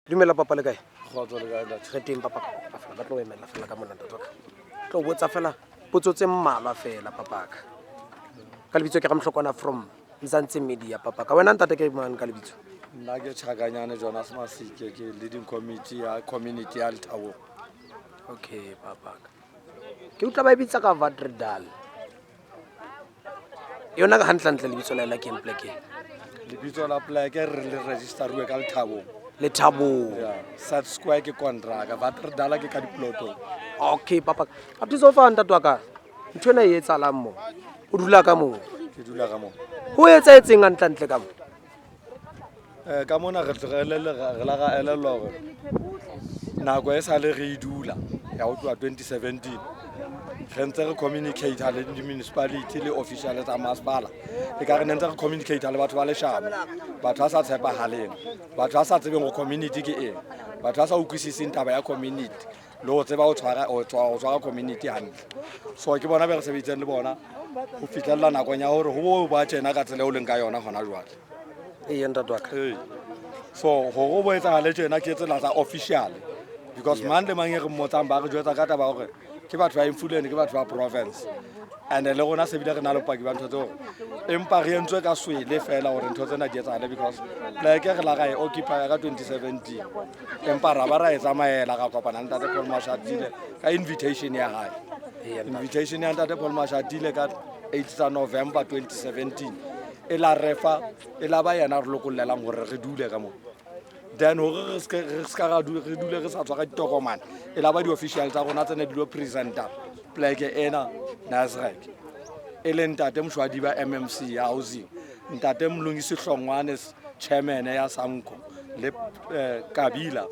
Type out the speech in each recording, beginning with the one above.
Dumela papa le kae? Khotso le kae? Re teng papa fela ba tlo emela fela ka mona ntate wa ka. Tlo botsa fela potso tse mmalwa fela papa ka. Ka lebitso ke Ramhlokwana from K.Mzansi media papa ka. Wena ntate ke mang ka lebitso? Nna ke Mr Jonas Masike ke leading committee ya community ya Lethabong. Okay papa ka. Ke utla ba bitsa ka Vadredal. Yona ka hantle lebitso la ela ke empleke. Lebitso la pleke re le registeruwe ka Lethabong. Lethabong. Yeah, Sat Square ke kontraka, Vadredal ke ka diploto. Okay papa. A tso fa ntate wa ka. Ntho ena e etsalang mo. O dula ka mo. Ke dula ka mo. Ho etsa etseng hantle ka mo. Ka mona re la ga elelwa gore nako e sa le re dula ya go tloa 2017 re ntse re communicate le di-municipality le official tsa masepala e ka re ne ntse re communicate le batho ba leshamo, batho ba sa tshepagaleng, batho ba sa tsebeng go community ke eng, batho ba sa utlwisiseng taba ya community le go tseba go tshwara community hantle. So ke bona be re sebeditseng le bona go fitlhelela nakong ya gore go ba tjena ka tsela o leng ka yona gona jwale. Ntate wa ka. So go bo etsagale tjena ke tsela tsa official because man le mang e re mmotsang ba re jwetsa ka taba gore ke batho ba influence ke batho ba province and le rona se bile re na le paki ba ntho tseo empa re entswe ka swele fela gore ntho tsena di etsagale because like re la ga e occupy ka 2017 empa ra ba ra e tsamaela ka kopana le Ntate Paul Mashatile ka invitation ya hae. Invitation ya Ntate Paul Mashatile ka 8 November 2017 e la refa e la ba yena re lokollelang gore re dule ka mo. Then hore re dule re sa tshwara ditokomane e la ba di-official tsa rona tsene di lo presenta pleke ena Nasrek e le Ntate Mshwadi ba MMC ya housing, Ntate Mlungisi Hlongwane chairman ya Sanko le Kabila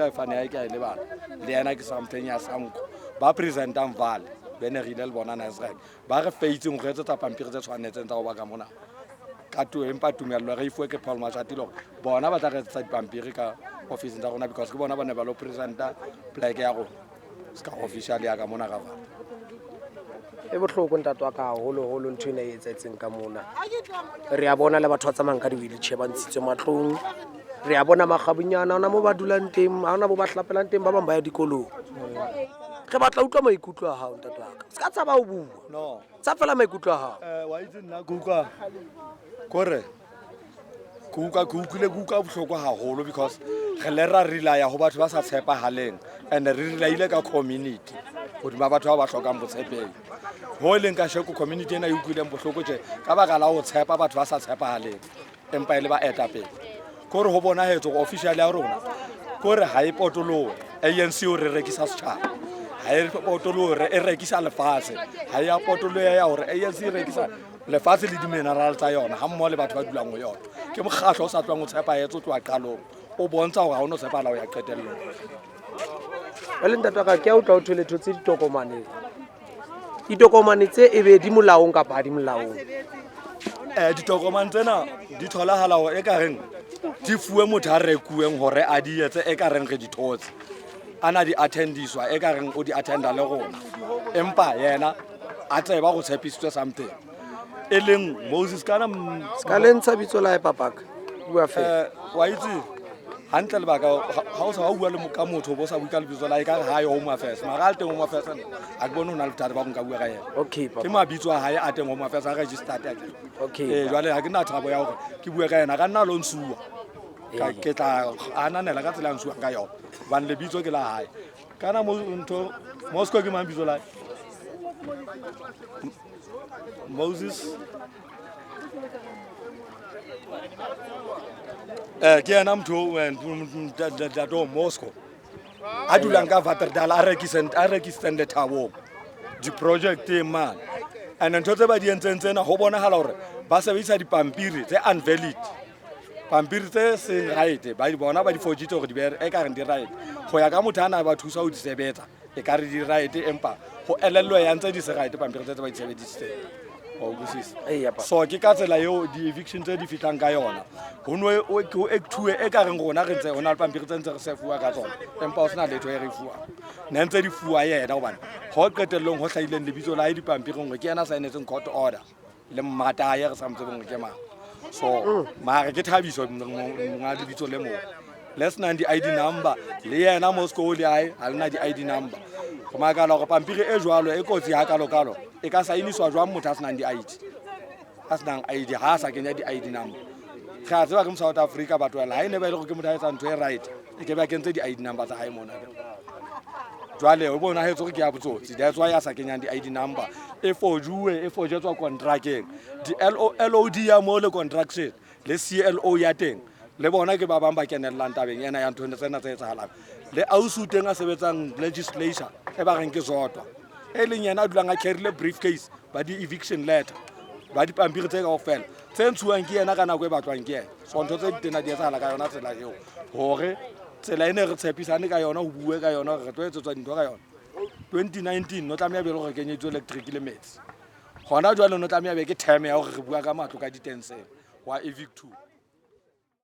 e fane ya ke le bana le yena ke something ya Sanko ba presentant vale bene rile le bona Nasrek ba re feitseng go etsetsa pampiri tse tshwanetseng tsa go ba ka mona ka to empa tumello re ifwe ke Paul Mashatile bona ba tla re etsetsa dipampiri ka office tsa rona because ke bona ba ne ba lo presenta pleke ya rona ska official ya ka mona ka va E bohloko ntate wa ka holo ntho ena e etsetseng ka mona. Re a bona le batho ba tsamayang ka di-wheelchair ba ntshitswe matlong. Re a bona magabunyana ona mo ba dulang teng, ha ona bo ba hlapelang teng, ba bang ba ya dikolong. Re batla utlwa maikutlo a hao ntate wa ka. Se ka tsaba ho bua. no Tsa fela maikutlo a hao. wa itse nna kuka kore kuka bohloko haholo because re le ra relaya ho batho ba sa tshepahaleng and re relaile ka community hodima batho ba hlokang botshepehi ho leng ka sheko community ena e utlwileng bohloko tje ka baka la ho tshepa batho ba sa tshepahaleng empa e le ba etapele kore ho bona hetso official ya rona kore ha e potolohe ANC o re rekisa setjhaba ha e potolohe e rekisa lefatshe ha ya potolohe ya hore ANC e rekisa lefatshe le di-mineral tsa yona ha mmoho le batho ba dulang ho yona ke mokgatlo o sa tloang o tshepahetso o tloa qalong o bontsha hore ha o no tshepahala ho ya qetellong. Le ntate wa ka ke a utlwa ho thwe thotse ditokomane tse e be di molaong kapa ha di molaong. Ditokomane tsena di tholahala hore e ka reng di fuwe motho a rekuweng hore a di etse e ka reng re di thotse ana di attendiswa e ka reng o di attenda le rona empa yena a tseba go tshepisitswe something e leng Moses kana Ska le ntsha bitso la hae papaka. Bua fela. wa itse hantle lebaka ha o sa wa bua le ka motho bo sa bua ka lebitso la e ka re ha yo home affairs mara a teng home affairs a ke bone hona le thata ba go nka bua ka yena. Okay Ke papa. mabitso a hae a teng home affairs a registered a ke Okay. jwale ha ke na thabo ya hore ke bua ka yena ka nna lo nsuwa ka ke tla ananela ka tsela nsuwa ka yona ban le bitso ke la hae kana mo ntho Moscow ke mang bitso la Moses ke yena motho dato Moscow a dulang ka Vadredal a rekisang Lethabong di-project man and ntho tse ba di entseng tsena ho bonahala hore ba sebedisa dipampiri tse unvalid, pampiri tse seng right ba di bona ba di forgite hore di be e ka reng di right go ya ka motho ana ba thusa ho di sebetsa e ka re di right empa ho elellwe ya ntse di se right pampiri tse ba di sebedisitseng o busisa. So ke ka tsela eo di-evictions tse di fitlang ka yona ho no o actue e ka reng rona re ntse hona le pampiri tse ntse re se fuwa ka tsona empa o sena letho e re fuwa ne ntse di fuwa yena hobane ho qetellong ho hlahileng lebitso la hae dipampiring hore ke yena signetseng court order le mmata ye re sa mo tsebeng ke mang. So mara ke thabiso monga lebitso le mo le senang di-ID number le yena mo sekolo le hae ha lena di-ID number go makala gore pampiri e jwalo e kotsi ya kalokalo e ka sainiswa jwang motho a senang di-ID a senang ID ha a sa kenya di-ID number re a tseba ke mo South Africa batho ha e ne ba ile go ke motho a etsa ntho e right e ke ba kentse di-ID number tsa hae mona jwale o bona he tsore ke ya botsotsi that's why a sa kenyang di-ID number e forjuwe e forjetswa contracteng di-LOD ya mo le contraction le CLO ya teng le bona ke ba bang ba kenellang tabeng ena ya ntho tsena tse etsahalang le ausu teng a sebetsang legislature e ba reng ke zotwa e leng yena a dulang a carrile briefcase ba di-eviction letter ba dipampiri tse kaofela tse ntshuwang ke yena ka nako e batlwang ke yena so ntho tse ditena di etsahala ka yona tsela eo hore tsela ene re tshepisane ka yona ho bue ka yona re tlo etsetswa dintho ka yona 2019 no tlameha be re kenyetswe electric le metsi gona jwale no tlameha be ke time ya hore re bua ka matlo ka di-10 wa evict 2